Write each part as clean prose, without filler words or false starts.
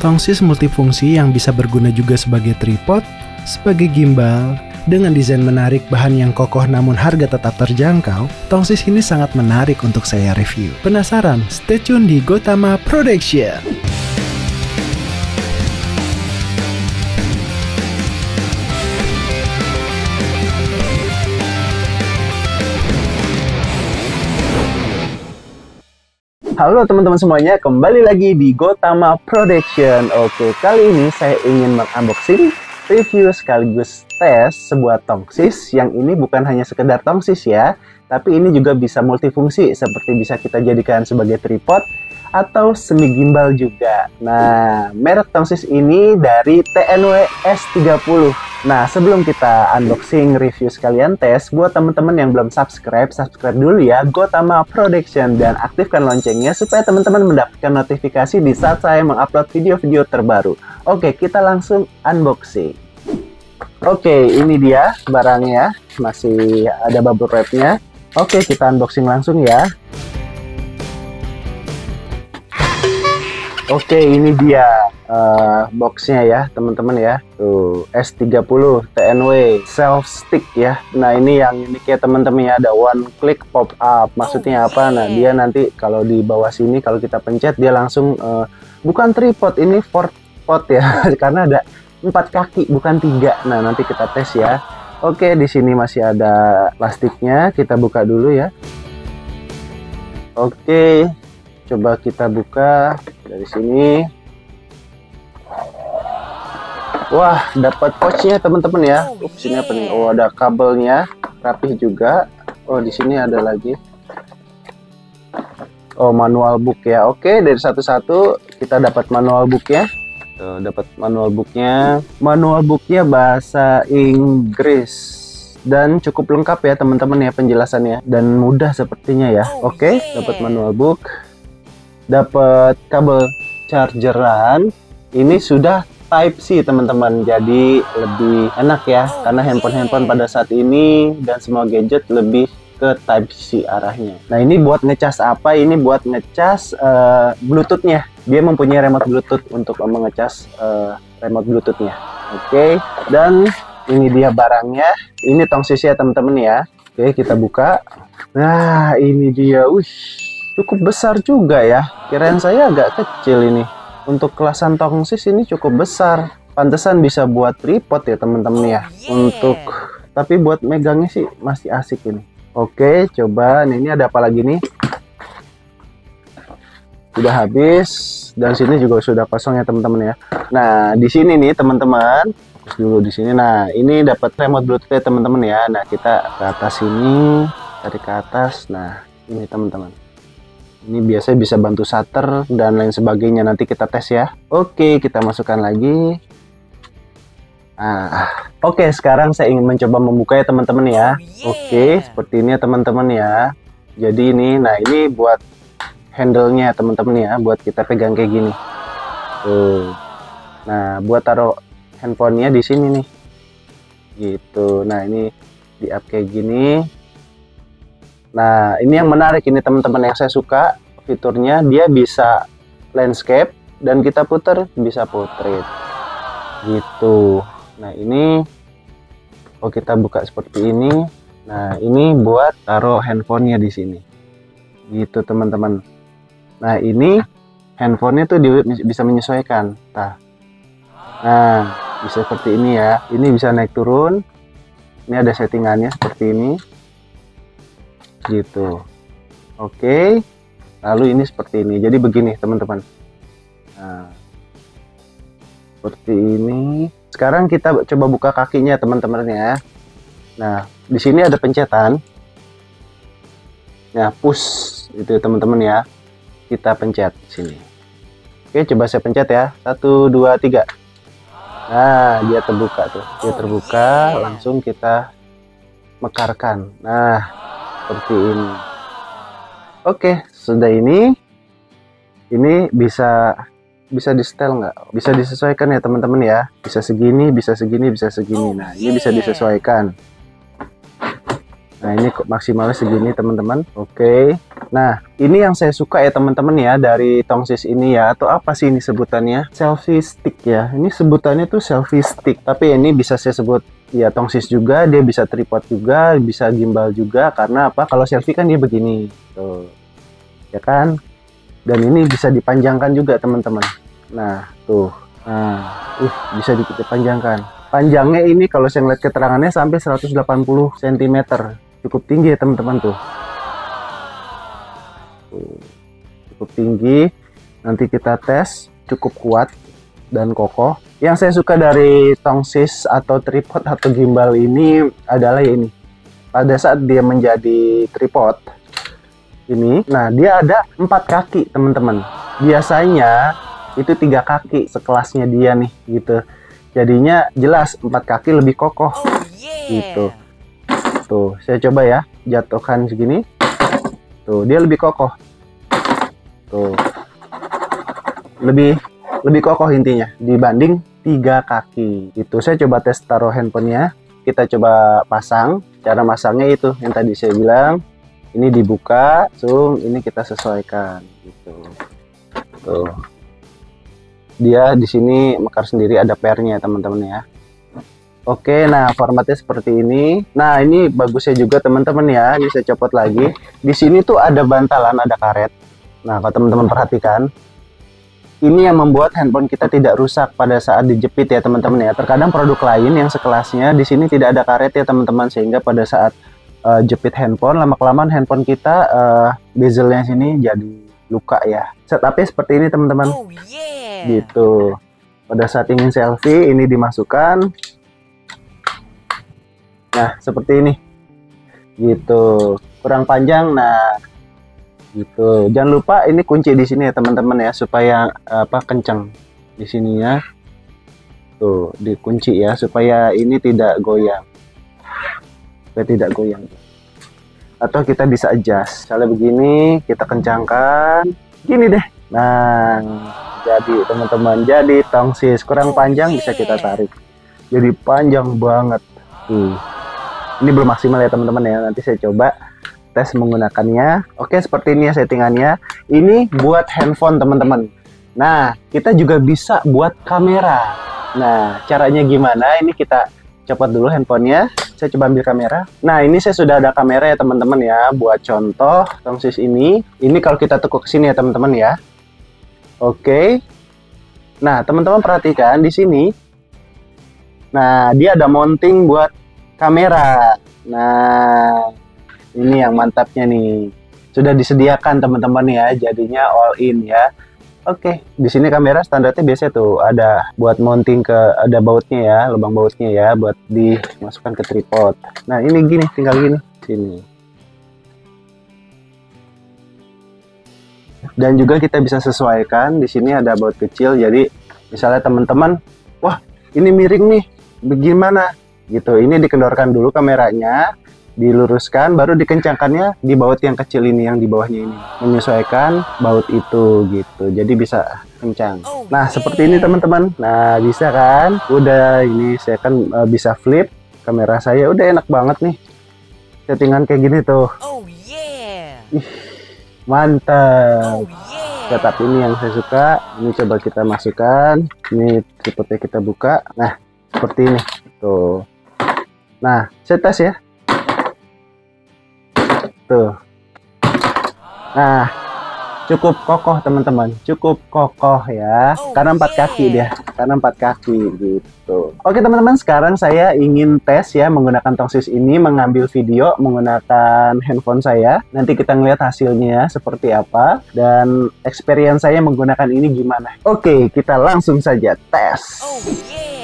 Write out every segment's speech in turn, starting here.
Tongsis multifungsi yang bisa berguna juga sebagai tripod, sebagai gimbal. Dengan desain menarik, bahan yang kokoh namun harga tetap terjangkau, tongsis ini sangat menarik untuk saya review. Penasaran? Stay tune di Gotama Production. Halo teman-teman semuanya, kembali lagi di Gotama Production. Oke, kali ini saya ingin mengunboxing, review sekaligus tes sebuah tongsis yang ini bukan hanya sekedar tongsis ya, tapi ini juga bisa multifungsi, seperti bisa kita jadikan sebagai tripod atau semi gimbal juga. Nah, merek tongsis ini dari TNW S30. Nah, sebelum kita unboxing, review sekalian tes, buat teman-teman yang belum subscribe dulu ya Gotama Production dan aktifkan loncengnya supaya teman-teman mendapatkan notifikasi di saat saya mengupload video-video terbaru. Oke, kita langsung unboxing. Oke, ini dia barangnya, masih ada bubble wrapnya. Oke, kita unboxing langsung ya. Oke, ini dia boxnya ya teman-teman ya. Tuh, S30 TNW self stick ya. Nah, ini yang unik ya teman-teman ya, ada one click pop up. Maksudnya apa? Nah, dia nanti kalau di bawah sini kalau kita pencet dia langsung bukan tripod, ini four-pod ya. Karena ada 4 kaki bukan 3. Nah, nanti kita tes ya. Oke, di sini masih ada plastiknya. Kita buka dulu ya. Oke. Coba kita buka dari sini. Wah, dapat pouchnya teman-teman ya. Sini apa nih? Oh, ada kabelnya, rapih juga. Oh, di sini ada lagi. Oh, manual book ya. Oke, dari satu-satu kita dapat manual booknya. Tuh, dapat manual booknya. Manual booknya bahasa Inggris dan cukup lengkap ya teman-teman ya penjelasannya, dan mudah sepertinya ya. Oke, dapat manual book. Dapat kabel chargeran. Ini sudah Type C teman-teman, jadi lebih enak ya, karena handphone pada saat ini dan semua gadget lebih ke Type C arahnya. Nah, ini buat ngecas apa? Ini buat ngecas Bluetooth-nya. Dia mempunyai remote Bluetooth untuk mengecas remote Bluetooth-nya. Oke, dan ini dia barangnya. Ini tongsisnya teman-teman ya. Oke, kita buka. Nah, ini dia. Cukup besar juga ya. Kirain saya agak kecil ini. Untuk kelasan tongsis ini cukup besar. Pantesan bisa buat tripod ya teman-teman ya. Tapi buat megangnya sih masih asik ini. Oke, coba. Nah, ini ada apa lagi nih? Sudah habis. Dan sini juga sudah kosong ya teman-teman ya. Nah, di sini nih teman-teman. Fokus dulu di sini. Nah, ini dapat remote Bluetooth ya teman-teman ya. Nah, kita ke atas sini, tarik ke atas. Nah, ini teman-teman. Ini biasanya bisa bantu shutter dan lain sebagainya. Nanti kita tes ya. Oke, kita masukkan lagi. Oke, sekarang saya ingin mencoba membuka ya teman-teman ya. Oke, seperti ini ya teman-teman ya. Jadi ini, nah ini buat handle-nya teman-teman ya, buat kita pegang kayak gini. Tuh. Nah, buat taruh handphonenya di sini nih. Gitu. Nah, ini di up kayak gini. Nah, ini yang menarik ini teman-teman, yang saya suka fiturnya, dia bisa landscape dan kita putar bisa portrait gitu. Nah, ini kita buka seperti ini. Nah, ini buat taruh handphonenya di sini gitu teman-teman. Nah, ini handphonenya tuh bisa menyesuaikan. Nah, bisa seperti ini ya. Ini bisa naik turun. Ini ada settingannya seperti ini gitu. Oke, lalu ini seperti ini. Jadi begini teman-teman. Nah, seperti ini. Sekarang kita coba buka kakinya teman-teman ya. Nah, di sini ada pencetan. Nah, push itu teman-teman ya. Kita pencet sini. Oke, coba saya pencet ya. 1, 2, 3. Nah, dia terbuka tuh. Dia terbuka, langsung kita mekarkan. Nah, seperti ini. Oke, sudah ini bisa di setel nggak? Bisa disesuaikan ya teman-teman ya. Bisa segini, bisa segini, bisa segini. Nah, ini bisa disesuaikan. Nah, ini maksimalnya segini teman-teman. Oke. Nah, ini yang saya suka ya teman-teman ya dari tongsis ini ya, atau apa sih ini sebutannya? Selfie stick ya. Ini sebutannya tuh selfie stick, tapi ini bisa saya sebut ya tongsis juga, dia bisa tripod juga, bisa gimbal juga. Karena apa? Kalau selfie kan dia begini, tuh, ya kan? Dan ini bisa dipanjangkan juga teman-teman. Nah, tuh, bisa dipanjangkan. Panjangnya ini kalau saya ngeliat keterangannya sampai 180 cm. Cukup tinggi ya teman-teman tuh. Cukup tinggi. Nanti kita tes, cukup kuat dan kokoh. Yang saya suka dari tongsis atau tripod atau gimbal ini adalah ya ini. Pada saat dia menjadi tripod ini, nah dia ada 4 kaki teman-teman. Biasanya itu 3 kaki sekelasnya dia nih gitu. Jadinya jelas 4 kaki lebih kokoh gitu. Tuh, saya coba ya, jatuhkan segini. Tuh, dia lebih kokoh. Tuh. Lebih kokoh intinya dibanding 3 kaki. Itu saya coba tes taruh handphonenya. Kita coba pasang. Cara masangnya itu yang tadi saya bilang. Ini dibuka, zoom, ini kita sesuaikan gitu. Tuh. Dia di sini mekar sendiri, ada pairnya teman-teman ya. Oke, nah formatnya seperti ini. Nah, ini bagusnya juga teman-teman ya. Ini saya copot lagi. Di sini tuh ada bantalan, ada karet. Nah, kalau teman-teman perhatikan, ini yang membuat handphone kita tidak rusak pada saat dijepit ya teman-teman ya. Terkadang produk lain yang sekelasnya di sini tidak ada karet ya teman-teman, sehingga pada saat jepit handphone, lama-kelamaan handphone kita bezelnya sini jadi luka ya. Setupnya seperti ini teman-teman. Gitu. Pada saat ingin selfie, ini dimasukkan. Nah, seperti ini. Gitu. Kurang panjang. Nah, gitu. Jangan lupa ini kunci di sini ya teman-teman ya, supaya kencang di sini ya. Tuh, dikunci ya supaya ini tidak goyang. Supaya tidak goyang. Atau kita bisa adjust. Misalnya begini, kita kencangkan. Gini deh. Nah, jadi teman-teman, jadi tongsis kurang panjang bisa kita tarik. Jadi panjang banget. Tuh. Ini belum maksimal ya teman-teman ya. Nanti saya coba tes menggunakannya. Oke, seperti ini ya settingannya. Ini buat handphone teman-teman. Nah, kita juga bisa buat kamera. Nah, caranya gimana? Ini kita copot dulu handphonenya. Saya coba ambil kamera. Nah, ini saya sudah ada kamera ya teman-teman ya. Buat contoh tongsis ini. Ini kalau kita tekuk ke sini ya teman-teman ya. Oke. Nah, teman-teman perhatikan di sini. Nah, dia ada mounting buat kamera. Nah, ini yang mantapnya nih. Sudah disediakan teman-teman ya. Jadinya all in ya. Oke, di sini kamera standarnya biasa tuh ada buat mounting ke, ada bautnya ya, lubang bautnya ya, buat dimasukkan ke tripod. Nah, ini gini, tinggal gini, sini. Dan juga kita bisa sesuaikan, di sini ada baut kecil, jadi misalnya teman-teman, wah ini miring nih, bagaimana? Gitu, ini dikendorkan dulu kameranya, diluruskan, baru dikencangkannya di baut yang kecil ini, yang di bawahnya ini, menyesuaikan baut itu gitu, jadi bisa kencang. Nah, seperti ini teman-teman. Nah, bisa kan? Udah, ini saya kan bisa flip kamera saya, udah enak banget nih settingan kayak gini tuh. Ih, mantap. Setup ini yang saya suka. Ini coba kita masukkan, ini tripodnya kita buka. Nah, seperti ini tuh. Nah, saya tes ya. Tuh. Nah, cukup kokoh teman-teman, cukup kokoh ya, karena 4 kaki dia, karena 4 kaki gitu. Oke teman-teman, sekarang saya ingin tes ya menggunakan tongsis ini, mengambil video menggunakan handphone saya. Nanti kita ngeliat hasilnya seperti apa dan experience saya menggunakan ini gimana. Oke, kita langsung saja tes.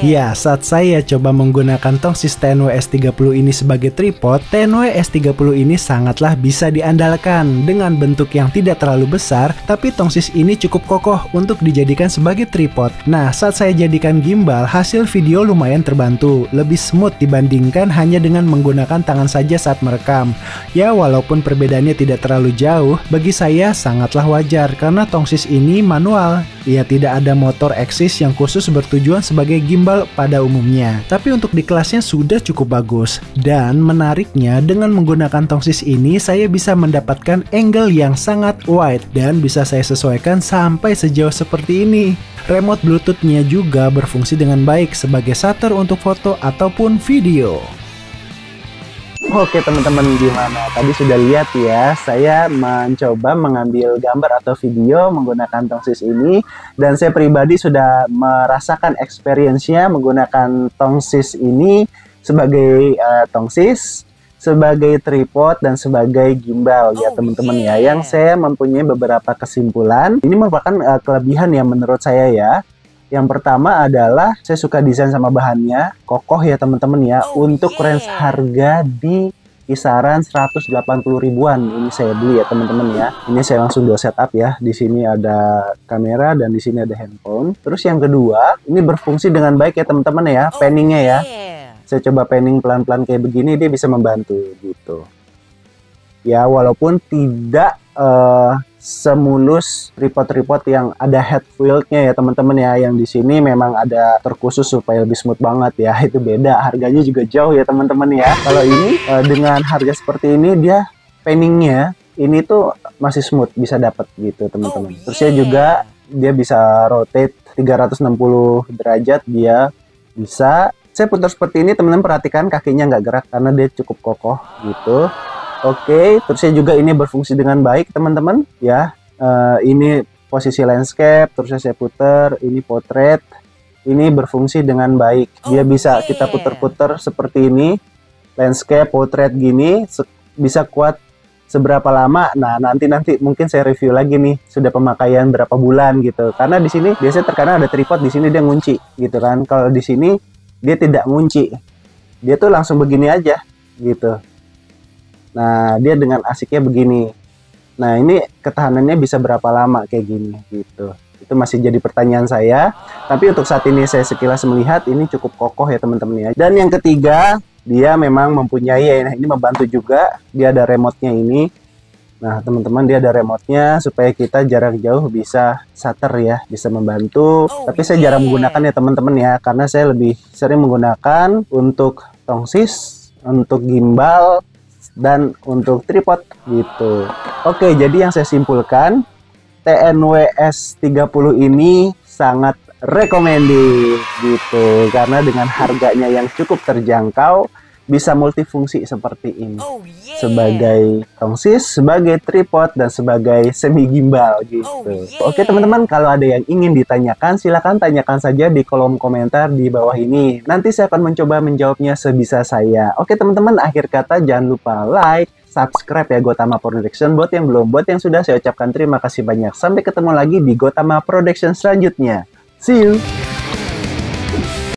Ya, saat saya coba menggunakan tongsis TNW S30 ini sebagai tripod, TNW S30 ini sangatlah bisa diandalkan. Dengan bentuk yang tidak terlalu besar, tapi tongsis ini cukup kokoh untuk dijadikan sebagai tripod. Nah, saat saya jadikan gimbal, hasil video lumayan terbantu, lebih smooth dibandingkan hanya dengan menggunakan tangan saja saat merekam. Ya, walaupun perbedaannya tidak terlalu jauh, bagi saya sangatlah wajar karena tongsis ini manual. Ya, tidak ada motor eksis yang khusus bertujuan sebagai gimbal gimbal pada umumnya. Tapi untuk di kelasnya sudah cukup bagus. Dan menariknya, dengan menggunakan tongsis ini saya bisa mendapatkan angle yang sangat wide dan bisa saya sesuaikan sampai sejauh seperti ini. Remote Bluetooth-nya juga berfungsi dengan baik sebagai shutter untuk foto ataupun video. Oke teman-teman, gimana? Tadi sudah lihat ya, saya mencoba mengambil gambar atau video menggunakan tongsis ini. Dan saya pribadi sudah merasakan experience-nya menggunakan tongsis ini sebagai tongsis, sebagai tripod, dan sebagai gimbal ya teman-teman ya. Yang saya mempunyai beberapa kesimpulan. Ini merupakan kelebihan yang menurut saya ya. Yang pertama adalah saya suka desain sama bahannya, kokoh ya teman-teman ya. Untuk range harga di kisaran 180 ribuan ini saya beli ya teman-teman ya. Ini saya langsung 2 setup ya. Di sini ada kamera dan di sini ada handphone. Terus yang kedua, ini berfungsi dengan baik ya teman-teman ya, panningnya ya. Saya coba panning pelan-pelan kayak begini, dia bisa membantu gitu. Ya walaupun tidak semulus tripod-tripod yang ada head wheel-nya ya teman-teman ya. Yang di sini memang ada terkhusus supaya lebih smooth banget ya. Itu beda, harganya juga jauh ya teman-teman ya. Kalau ini dengan harga seperti ini, dia panningnya ini tuh masih smooth, bisa dapat gitu teman-teman. Terus ya juga dia bisa rotate 360 derajat, dia bisa. Saya putar seperti ini teman-teman, perhatikan kakinya nggak gerak karena dia cukup kokoh gitu. Oke, terusnya juga ini berfungsi dengan baik teman-teman ya. Ini posisi landscape, terusnya saya putar, ini potret. Ini berfungsi dengan baik. Dia bisa kita putar-putar seperti ini. Landscape, potret gini, bisa kuat seberapa lama. Nah, nanti mungkin saya review lagi nih, sudah pemakaian berapa bulan gitu. Karena di sini biasanya terkadang ada tripod, di sini dia ngunci gitu kan. Kalau di sini dia tidak ngunci. Dia tuh langsung begini aja gitu. Nah, dia dengan asiknya begini. Nah, ini ketahanannya bisa berapa lama kayak gini gitu. Itu masih jadi pertanyaan saya. Tapi untuk saat ini saya sekilas melihat ini cukup kokoh ya teman-teman ya. Dan yang ketiga, dia memang mempunyai, ini membantu juga. Dia ada remote-nya ini. Nah, teman-teman, dia ada remote-nya supaya kita jarak jauh bisa shutter ya, bisa membantu. Tapi saya jarang menggunakan ya teman-teman ya, karena saya lebih sering menggunakan untuk tongsis, untuk gimbal, dan untuk tripod gitu. Oke, jadi yang saya simpulkan, TNWS 30 ini sangat recommended gitu, karena dengan harganya yang cukup terjangkau bisa multifungsi seperti ini. Sebagai tongsis, sebagai tripod, dan sebagai semi gimbal gitu. Oke teman-teman, kalau ada yang ingin ditanyakan, silakan tanyakan saja di kolom komentar di bawah ini. Nanti saya akan mencoba menjawabnya sebisa saya. Oke teman-teman, akhir kata jangan lupa like, subscribe ya Gotama Production. Buat yang belum, buat yang sudah, saya ucapkan terima kasih banyak. Sampai ketemu lagi di Gotama Production selanjutnya. See you!